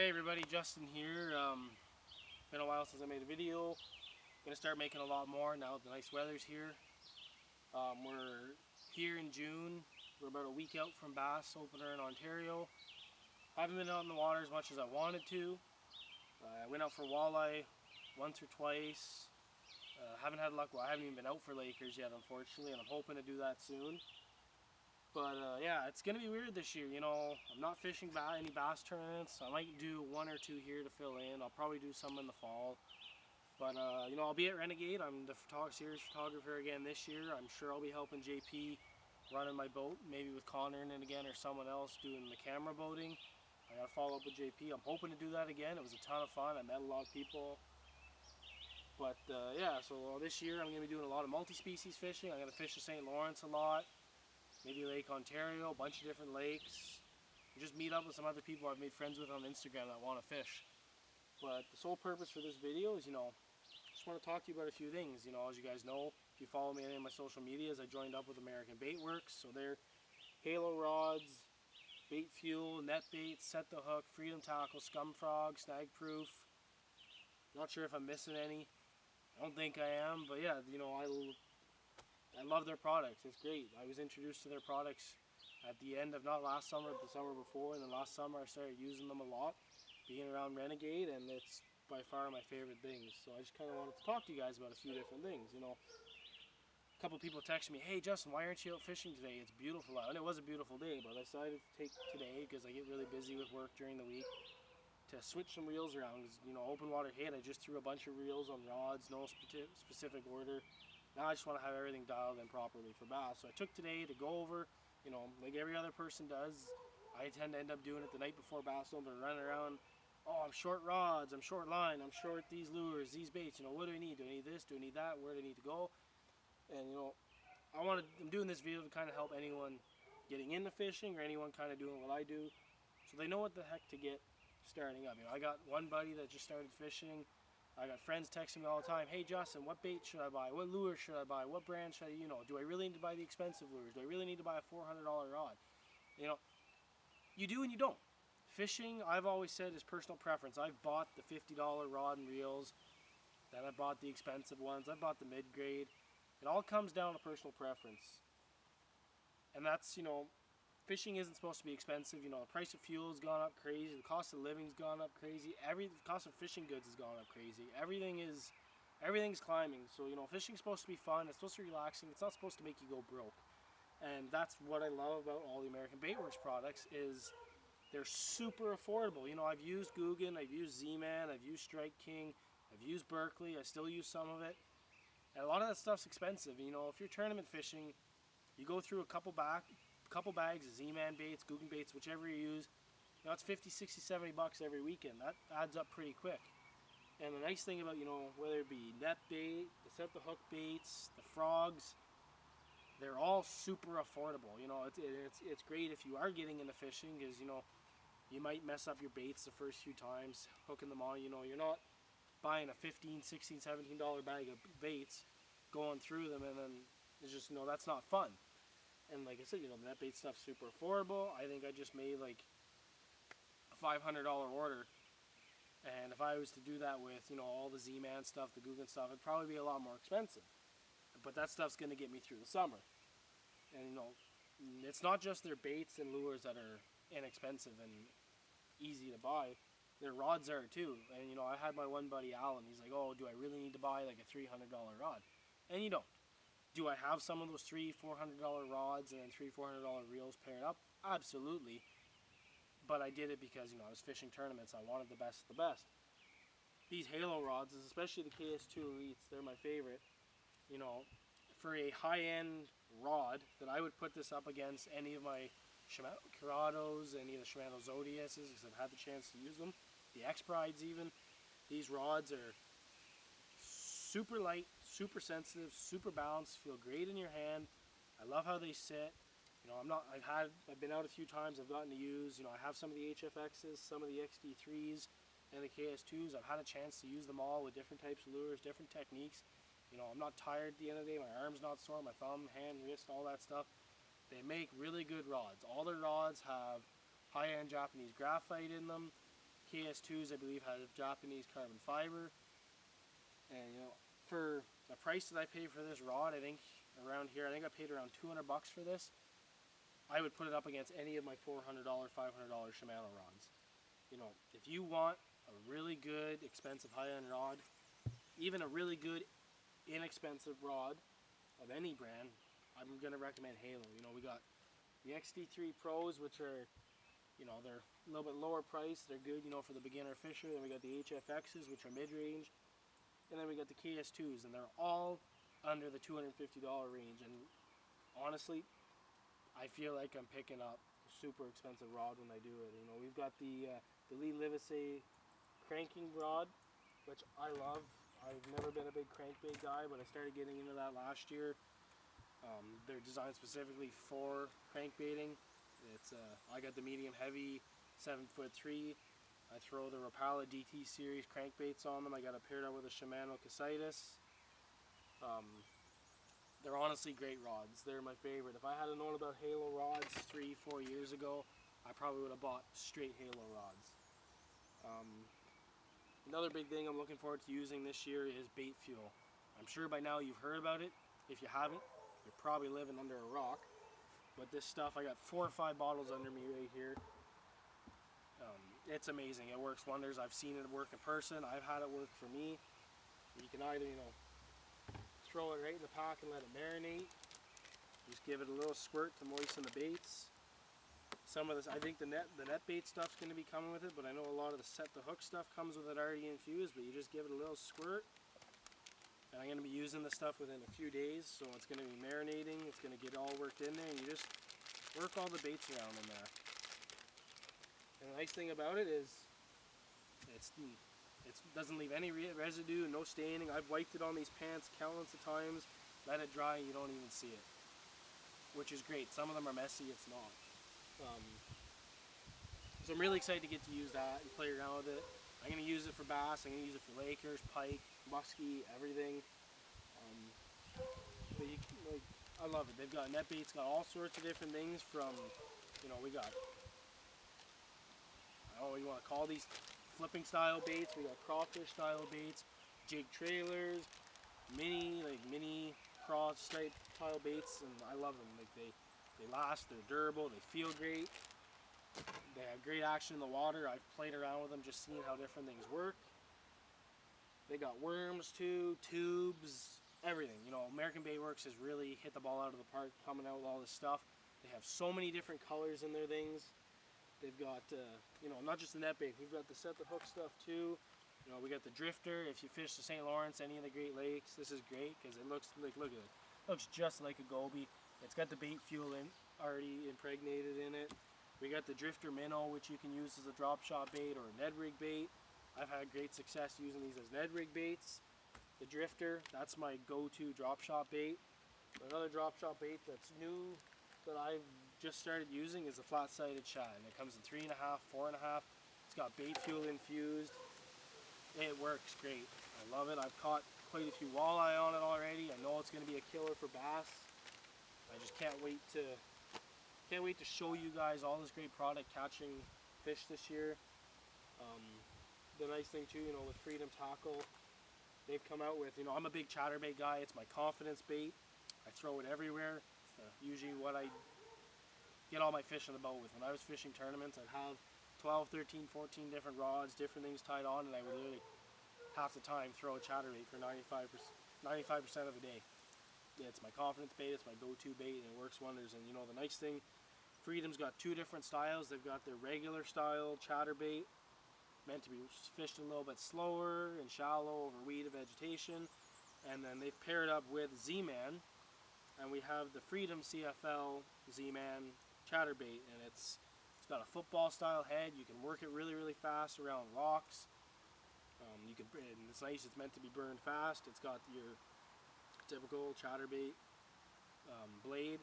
Hey everybody, Justin here. Been a while since I made a video. Gonna start making a lot more now that the nice weather's here. We're here in June. We're about a week out from bass opener in Ontario. Haven't been out in the water as much as I wanted to. I went out for walleye once or twice. Haven't had luck. Well, I haven't even been out for Lakers yet, unfortunately, and I'm hoping to do that soon. But yeah, it's gonna be weird this year. I'm not fishing any bass tournaments. I might do one or two here to fill in. I'll probably do some in the fall. But I'll be at Renegade. I'm the series photographer again this year. I'm sure I'll be helping JP running my boat, maybe with Connor in it again or someone else doing the camera boating. I gotta follow up with JP. I'm hoping to do that again. It was a ton of fun. I met a lot of people. But yeah, so this year I'm gonna be doing a lot of multi-species fishing. I'm gonna fish the St. Lawrence a lot. Maybe Lake Ontario, a bunch of different lakes. Just meet up with some other people I've made friends with on Instagram that want to fish. But the sole purpose for this video is, just want to talk to you about a few things. As you guys know, if you follow me on any of my social medias, I joined up with American Baitworks. So they're halo rods, bait fuel, net bait, set the hook, freedom tackle, scum frog, snag proof. Not sure if I'm missing any. I don't think I am, but yeah, I love their products. It's great. I was introduced to their products at the end of not last summer, but the summer before, and then last summer I started using them a lot, being around Renegade, and it's by far my favorite things. So I just kind of wanted to talk to you guys about a few different things. A couple people texted me, "Hey Justin, why aren't you out fishing today? It's beautiful out." And it was a beautiful day, but I decided to take today because I get really busy with work during the week to switch some reels around. Because open water hit, I just threw a bunch of reels on rods, no specific order. Now I just want to have everything dialed in properly for bass. So I took today to go over, like every other person does. I tend to end up doing it the night before bass open, running around. Oh, I'm short rods, I'm short line, I'm short these lures, these baits. What do I need? Do I need this? Do I need that? Where do I need to go? And I'm doing this video to kind of help anyone getting into fishing or anyone kind of doing what I do, so they know what the heck to get starting up. I got one buddy that just started fishing. I got friends texting me all the time, "Hey Justin, what bait should I buy? What lure should I buy? What brand should I, do I really need to buy the expensive lures? Do I really need to buy a $400 rod?" You do and you don't. Fishing, I've always said, is personal preference. I've bought the $50 rod and reels, then I bought the expensive ones, I bought the mid-grade. It all comes down to personal preference. And that's, fishing isn't supposed to be expensive. The price of fuel has gone up crazy. The cost of living's gone up crazy. The cost of fishing goods has gone up crazy. Everything's climbing. So, fishing's supposed to be fun. It's supposed to be relaxing. It's not supposed to make you go broke. And that's what I love about all the American Baitworks products is they're super affordable. I've used Guggen, I've used Z-Man, I've used Strike King, I've used Berkeley. I still use some of it. And a lot of that stuff's expensive. If you're tournament fishing, you go through a couple bags of Z-Man baits, Guggen baits, whichever you use. It's 50, 60, 70 bucks every weekend. That adds up pretty quick. And the nice thing about, whether it be net bait, the set the hook baits, the frogs, they're all super affordable. It's great if you are getting into fishing because, you might mess up your baits the first few times, hooking them on. You're not buying a $15, $16, $17 bag of baits, going through them, and then it's just, that's not fun. And like I said, the net bait stuff's super affordable. I think I just made like a $500 order. And if I was to do that with, all the Z-Man stuff, the Guggen stuff, it'd probably be a lot more expensive. But that stuff's going to get me through the summer. And, it's not just their baits and lures that are inexpensive and easy to buy. Their rods are too. And, I had my one buddy, Alan, he's like, "Oh, do I really need to buy like a $300 rod?" And you don't. Do I have some of those $300, $400 rods and then $300, $400 reels paired up? Absolutely. But I did it because, I was fishing tournaments. I wanted the best of the best. These halo rods, especially the KS2 Elites, they're my favorite. For a high-end rod, that I would put this up against any of my Shimano Curados, any of the Shimano Zodiacs, because I've had the chance to use them. The X-Prides even. These rods are super light, super sensitive, super balanced, feel great in your hand. I love how they sit. I've been out a few times, I've gotten to use, I have some of the HFXs, some of the XD3s, and the KS2s. I've had a chance to use them all with different types of lures, different techniques. I'm not tired at the end of the day, my arm's not sore, my thumb, hand, wrist, all that stuff. They make really good rods. All their rods have high-end Japanese graphite in them, KS2s, I believe, have Japanese carbon fiber. And you know, for the price that I pay for this rod, I think around here, I think I paid around $200 for this. I would put it up against any of my $400, $500 Shimano rods. You know, if you want a really good, expensive high-end rod, even a really good, inexpensive rod of any brand, I'm going to recommend Halo. You know, we got the XD3 Pros, which are, you know, they're a little bit lower price. They're good, you know, for the beginner fisher. Then we got the HFXs, which are mid-range. And then we got the KS2s, and they're all under the $250 range. And honestly, I feel like I'm picking up a super expensive rod when I do it. You know, we've got the Lee Livesey cranking rod, which I love. I've never been a big crankbait guy, but I started getting into that last year. They're designed specifically for crankbaiting. It's I got the medium heavy 7'3". I throw the Rapala DT series crankbaits on them. I got it paired up with a Shimano Casitas. They're honestly great rods. They're my favorite. If I had known about Halo rods 3-4 years ago, I probably would have bought straight Halo rods. Another big thing I'm looking forward to using this year is bait fuel. I'm sure by now you've heard about it. If you haven't, you're probably living under a rock. But this stuff, I got 4 or 5 bottles under me right here. It's amazing. It works wonders. I've seen it work in person. I've had it work for me. You can either, you know, throw it right in the pack and let it marinate. Just give it a little squirt to moisten the baits. Some of this, I think the net bait stuff's going to be coming with it, but I know a lot of the set the hook stuff comes with it already infused, but you just give it a little squirt. And I'm going to be using the stuff within a few days, so it's going to be marinating, it's going to get all worked in there, and you just work all the baits around in there. And the nice thing about it is, it doesn't leave any residue, no staining. I've wiped it on these pants countless of times, let it dry, and you don't even see it. Which is great. Some of them are messy, it's not. So I'm really excited to get to use that and play around with it. I'm going to use it for bass, I'm going to use it for Lakers, pike, muskie, everything. But I love it. They've got net baits, got all sorts of different things from, you know, we got, I don't know what you want to call these, flipping style baits, we got crawfish style baits, jig trailers, mini cross type style baits, and I love them. Like they last, they're durable, they feel great. They have great action in the water. I've played around with them, just seeing how different things work. They got worms too, tubes, everything. You know, American Baitworks has really hit the ball out of the park coming out with all this stuff. They have so many different colors in their things. They've got, you know, not just the net bait. We've got the set the hook stuff too. You know, we got the drifter. If you fish the St. Lawrence, any of the Great Lakes, this is great because it looks like, look at it. It looks just like a goby. It's got the bait fuel already impregnated in it. We got the drifter minnow, which you can use as a drop shot bait or a Ned rig bait. I've had great success using these as Ned rig baits. The drifter, that's my go-to drop shot bait. Another drop shot bait that's new that I've just started using is the flat-sided shad, and it comes in 3.5, 4.5. It's got bait fuel infused. It works great. I love it. I've caught quite a few walleye on it already. I know it's going to be a killer for bass. I just can't wait to show you guys all this great product catching fish this year. The nice thing too, you know, with Freedom Tackle, they've come out with, you know, I'm a big chatterbait guy. It's my confidence bait. I throw it everywhere. It's usually what I get all my fish in the boat with. When I was fishing tournaments, I'd have 12, 13, 14 different rods, different things tied on, and I would literally half the time throw a chatterbait for 95% of the day. It's my confidence bait, it's my go-to bait, and it works wonders. And you know, the nice thing, Freedom's got 2 different styles. They've got their regular style chatterbait, meant to be fished a little bit slower and shallow over weed and vegetation. And then they've paired up with Z-Man, and we have the Freedom CFL Z-Man chatterbait, and it's got a football style head. You can work it really, really fast around rocks. And it's nice, it's meant to be burned fast. It's got your typical chatterbait blade,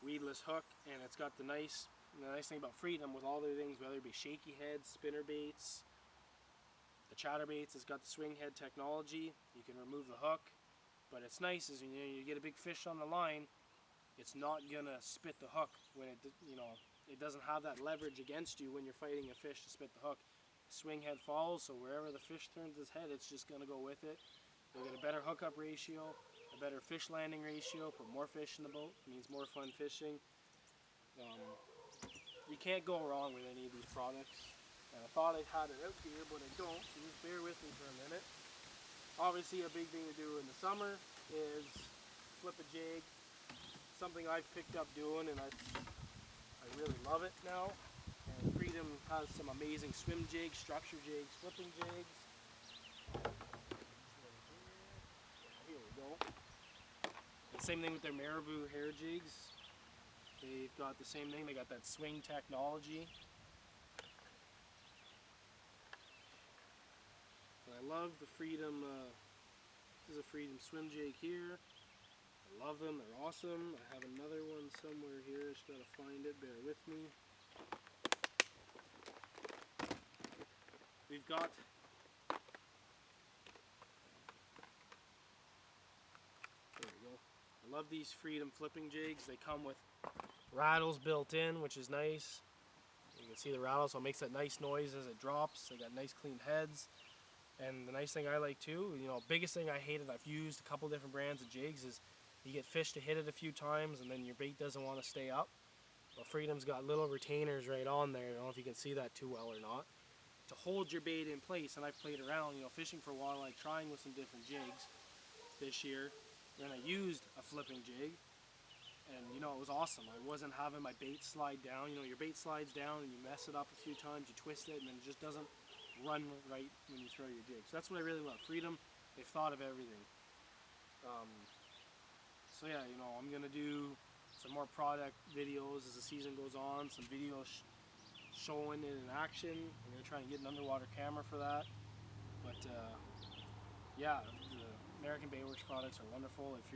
weedless hook, and it's got the nice thing about Freedom with all their things, whether it be shaky heads, spinner baits, the chatterbaits, it's got the swing head technology. You can remove the hook, but it's nice is, you know, you get a big fish on the line, it's not gonna spit the hook when it, you know, it doesn't have that leverage against you when you're fighting a fish to spit the hook. swing head follows, so wherever the fish turns its head, it's just going to go with it. You'll get a better hookup ratio, a better fish landing ratio, put more fish in the boat, means more fun fishing. You can't go wrong with any of these products. And I thought I had it out here, but I don't, so just bear with me for a minute. Obviously a big thing to do in the summer is flip a jig. Something I've picked up doing, and I really love it now. And Freedom has some amazing swim jigs, structure jigs, flipping jigs. Here we go. And same thing with their marabou hair jigs. They've got the same thing, they got that swing technology. And I love the Freedom, this is a Freedom swim jig here. I love them, they're awesome. I have another one somewhere here, just gotta find it, bear with me. We've got there we go. I love these Freedom flipping jigs. They come with rattles built in, which is nice. You can see the rattle, so it makes that nice noise as it drops. They got nice clean heads. And the nice thing I like too, biggest thing I hated, I've used a couple different brands of jigs, is you get fish to hit it a few times and then your bait doesn't want to stay up. Well, Freedom's got little retainers right on there. I don't know if you can see that too well or not, to hold your bait in place. And I've played around, fishing for walleye, trying with some different jigs this year. And I used a flipping jig, and it was awesome. I wasn't having my bait slide down. Your bait slides down and you mess it up a few times, you twist it, and then it just doesn't run right when you throw your jig. So that's what I really love. Freedom, they've thought of everything. So yeah, I'm gonna do some more product videos as the season goes on. Some videos showing it in action. I'm gonna try and get an underwater camera for that. But yeah, the American Baitworks products are wonderful. If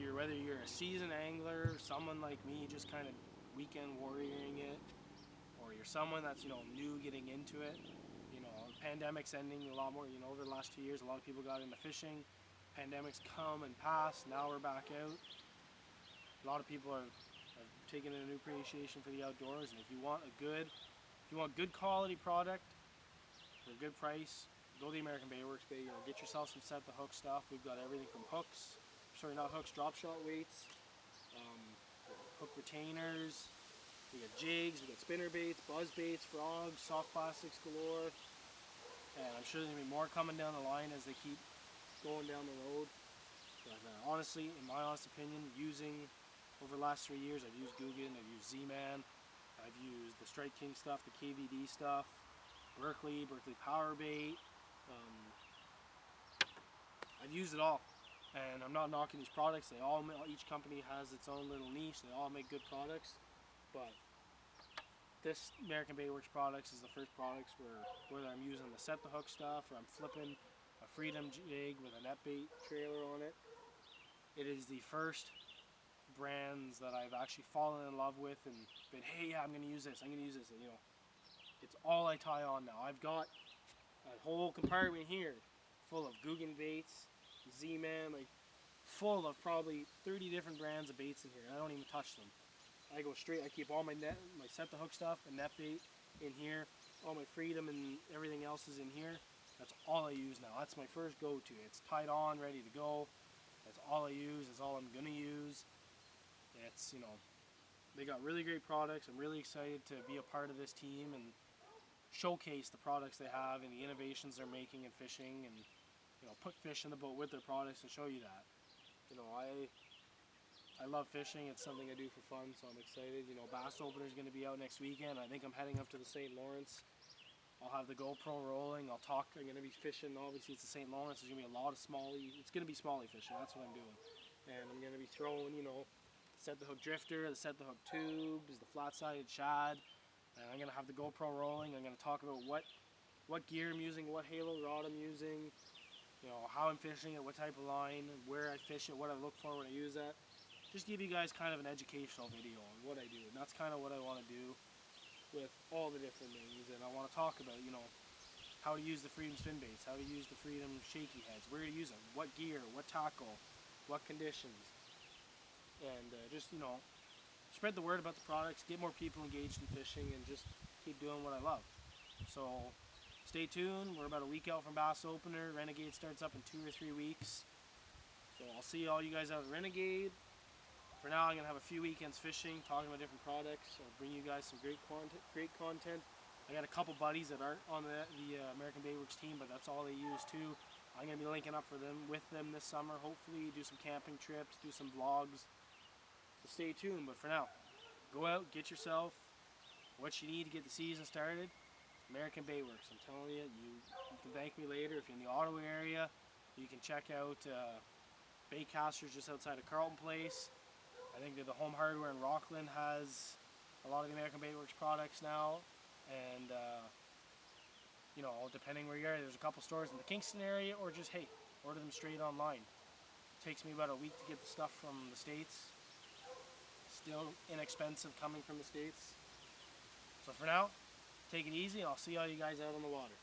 you're whether you're a seasoned angler, someone like me just kind of weekend warrioring it, or you're someone that's new getting into it. Pandemic's ending a lot more. Over the last 2 years, a lot of people got into fishing. Pandemics come and pass. Now we're back out. A lot of people are taking a new appreciation for the outdoors. And if you want good quality product for a good price, go to the American Baitworks. Get yourself some set the hook stuff. We've got everything from hooks. Sorry, not hooks. Drop shot weights. Hook retainers. We got jigs, we got spinner baits, buzz baits, frogs, soft plastics galore. And I'm sure there's going to be more coming down the line as they keep going down the road. But honestly, in my honest opinion, over the last 3 years, I've used Guggen, I've used Z-Man, I've used the Strike King stuff, the KVD stuff, Berkeley Power Bait. I've used it all. And I'm not knocking these products. Each company has its own little niche. They all make good products. But this American Baitworks products is the first products where whether I'm using the set the hook stuff or I'm flipping a Freedom jig with a net bait trailer on it, it is the first brands that I've actually fallen in love with and been, hey, yeah, I'm going to use this. And, it's all I tie on now. I've got a whole compartment here full of Guggen baits, Z-Man, full of probably 30 different brands of baits in here. I don't even touch them. I go straight, I keep all my set the hook stuff and net bait in here. All my Freedom and everything else is in here. That's all I use now. That's my first go-to. It's tied on, ready to go. That's all I use. That's all I'm gonna use. It's, they got really great products. I'm really excited to be a part of this team and showcase the products they have and the innovations they're making in fishing, and put fish in the boat with their products and show you that. I love fishing. It's something I do for fun, so I'm excited. Bass Opener is going to be out next weekend. I think I'm heading up to the St. Lawrence. I'll have the GoPro rolling. I'm going to be fishing. Obviously, it's the St. Lawrence. There's going to be a lot of smallie. It's going to be smallie fishing. That's what I'm doing. And I'm going to be throwing, set the hook drifter, the set the hook tubes, the flat-sided shad. And I'm going to have the GoPro rolling. I'm going to talk about what gear I'm using, what halo rod I'm using, how I'm fishing it, what type of line, where I fish it, what I look for when I use that. Just give you guys kind of an educational video on what I do. And that's kind of what I want to do with all the different things. And I want to talk about, how to use the Freedom spin baits, how to use the Freedom shaky heads, where to use them, what gear, what tackle, what conditions. And just, spread the word about the products, get more people engaged in fishing, and just keep doing what I love. So stay tuned. We're about a week out from Bass Opener. Renegade starts up in 2 or 3 weeks. So I'll see all you guys out at Renegade. For now, I'm going to have a few weekends fishing, talking about different products. I'll bring you guys some great content. I got a couple buddies that aren't on the American Baitworks team, but that's all they use too. I'm going to be linking up with them this summer. Hopefully do some camping trips, do some vlogs. So stay tuned. But for now, go out, get yourself what you need to get the season started. American Baitworks. I'm telling you, you can thank me later. If you're in the Ottawa area, you can check out Baitcasters just outside of Carleton Place. I think that the Home Hardware in Rockland has a lot of the American Baitworks products now. And, you know, depending where you are, there's a couple stores in the Kingston area, or just, hey, order them straight online. It takes me about a week to get the stuff from the States. Still inexpensive coming from the States. So for now, take it easy, and I'll see all you guys out on the water.